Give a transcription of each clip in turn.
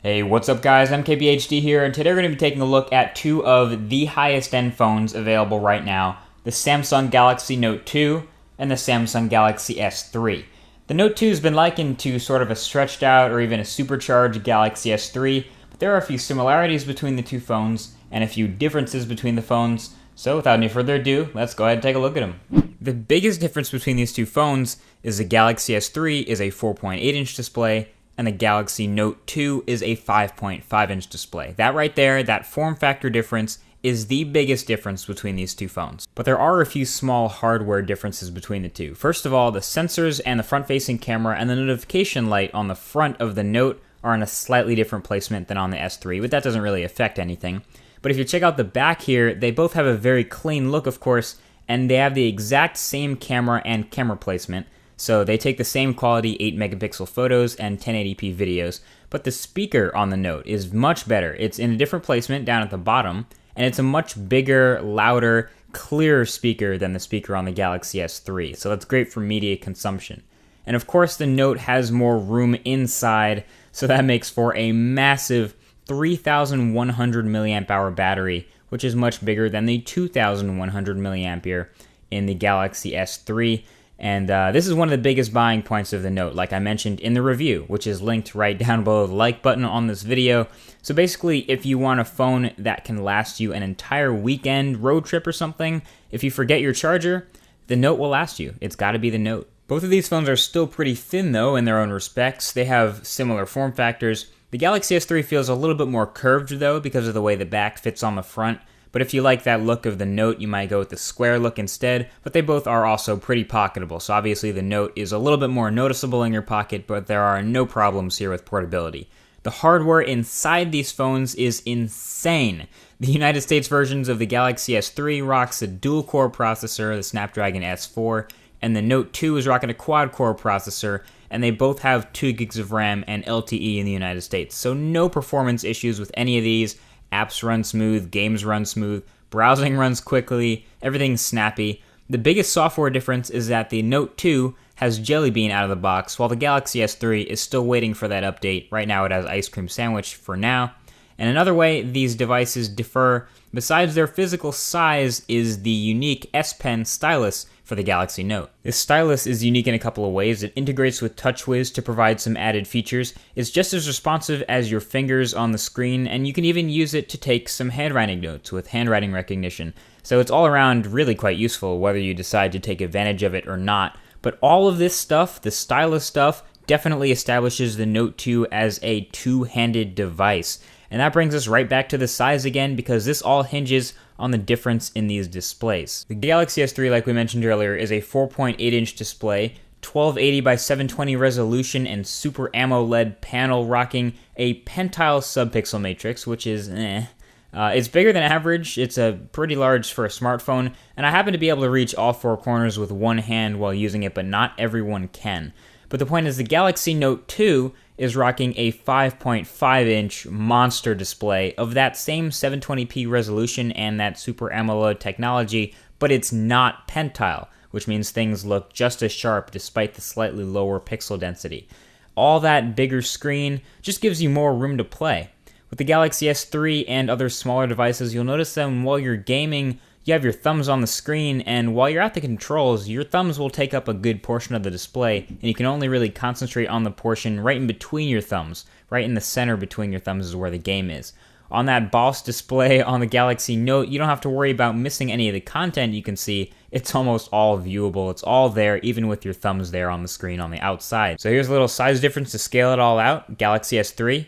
Hey, what's up guys? MKBHD here, and today we're going to be taking a look at two of the highest end phones available right now, the Samsung Galaxy Note 2 and the Samsung Galaxy S3. The Note 2 has been likened to sort of a stretched out or even a supercharged Galaxy S3, but there are a few similarities between the two phones and a few differences between the phones, so without any further ado, let's go ahead and take a look at them. The biggest difference between these two phones is the Galaxy S3 is a 4.8-inch display, and the Galaxy Note 2 is a 5.5-inch display. That right there, that form factor difference, is the biggest difference between these two phones. But there are a few small hardware differences between the two. First of all, the sensors and the front-facing camera and the notification light on the front of the Note are in a slightly different placement than on the S3, but that doesn't really affect anything. But if you check out the back here, they both have a very clean look, of course, and they have the exact same camera and camera placement. So they take the same quality 8-megapixel photos and 1080p videos, but the speaker on the Note is much better. It's in a different placement down at the bottom, and it's a much bigger, louder, clearer speaker than the speaker on the Galaxy S3, so that's great for media consumption. And of course the Note has more room inside, so that makes for a massive 3,100 milliamp hour battery, which is much bigger than the 2,100 milliampere in the Galaxy S3. And this is one of the biggest buying points of the Note, like I mentioned in the review, which is linked right down below the like button on this video. So basically, if you want a phone that can last you an entire weekend road trip or something, if you forget your charger, the Note will last you. It's got to be the Note. Both of these phones are still pretty thin, though, in their own respects. They have similar form factors. The Galaxy S3 feels a little bit more curved, though, because of the way the back fits on the front. But if you like that look of the Note, you might go with the square look instead, but they both are also pretty pocketable, so obviously the Note is a little bit more noticeable in your pocket, but there are no problems here with portability. The hardware inside these phones is insane. The United States versions of the Galaxy S3 rocks a dual-core processor, the Snapdragon S4, and the Note 2 is rocking a quad-core processor, and they both have 2 gigs of RAM and LTE in the United States, so no performance issues with any of these. Apps run smooth, games run smooth, browsing runs quickly, everything's snappy. The biggest software difference is that the Note 2 has Jelly Bean out of the box, while the Galaxy S3 is still waiting for that update. Right now it has Ice Cream Sandwich for now. And another way these devices differ, besides their physical size, is the unique S Pen stylus for the Galaxy Note. This stylus is unique in a couple of ways. It integrates with TouchWiz to provide some added features. It's just as responsive as your fingers on the screen, and you can even use it to take some handwriting notes with handwriting recognition. So it's all around really quite useful, whether you decide to take advantage of it or not. But all of this stuff, the stylus stuff, definitely establishes the Note 2 as a two-handed device. And that brings us right back to the size again, because this all hinges on the difference in these displays. The Galaxy S3, like we mentioned earlier, is a 4.8-inch display, 1280 by 720 resolution, and Super AMOLED panel rocking a pentile subpixel matrix, which is it's bigger than average. It's a pretty large for a smartphone, and I happen to be able to reach all 4 corners with one hand while using it, but not everyone can. But the point is, the Galaxy Note 2 is rocking a 5.5-inch monster display of that same 720p resolution and that Super AMOLED technology, but it's not pentile, which means things look just as sharp despite the slightly lower pixel density. All that bigger screen just gives you more room to play. With the Galaxy S3 and other smaller devices, you'll notice that while you're gaming, you have your thumbs on the screen, and while you're at the controls, your thumbs will take up a good portion of the display, and you can only really concentrate on the portion right in between your thumbs. Right in the center between your thumbs is where the game is. On that Boss display on the Galaxy Note, you don't have to worry about missing any of the content you can see. It's almost all viewable. It's all there, even with your thumbs there on the screen on the outside. So here's a little size difference to scale it all out. Galaxy S3,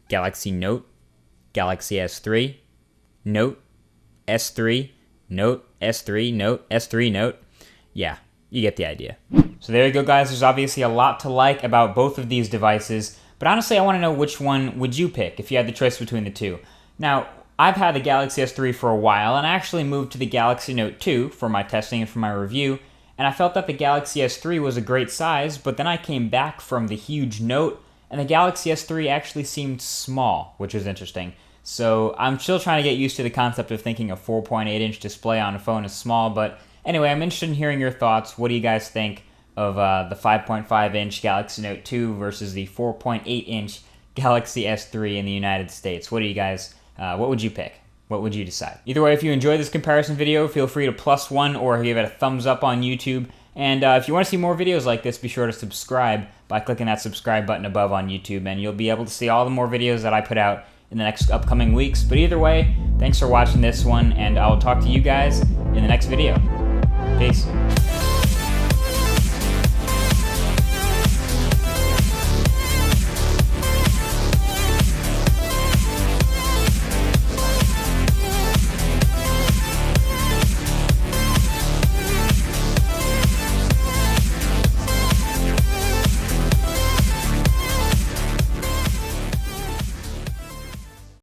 Galaxy Note, Galaxy S3, Note, S3, Note, S3, Note, S3, Note. Yeah, you get the idea. So there you go, guys. There's obviously a lot to like about both of these devices, but honestly, I want to know which one would you pick if you had the choice between the two. Now, I've had the Galaxy S3 for a while, and I actually moved to the Galaxy Note 2 for my testing and for my review, and I felt that the Galaxy S3 was a great size, but then I came back from the huge Note, and the Galaxy S3 actually seemed small, which was interesting. So I'm still trying to get used to the concept of thinking a 4.8-inch display on a phone is small, but anyway, I'm interested in hearing your thoughts. What do you guys think of the 5.5-inch Galaxy Note 2 versus the 4.8-inch Galaxy S3 in the United States. What do you guys, what would you pick? What would you decide? Either way, if you enjoyed this comparison video, feel free to +1 or give it a thumbs up on YouTube. And if you want to see more videos like this, be sure to subscribe by clicking that subscribe button above on YouTube, and you'll be able to see all the more videos that I put out in the next upcoming weeks. But either way, thanks for watching this one, and I'll talk to you guys in the next video. Peace.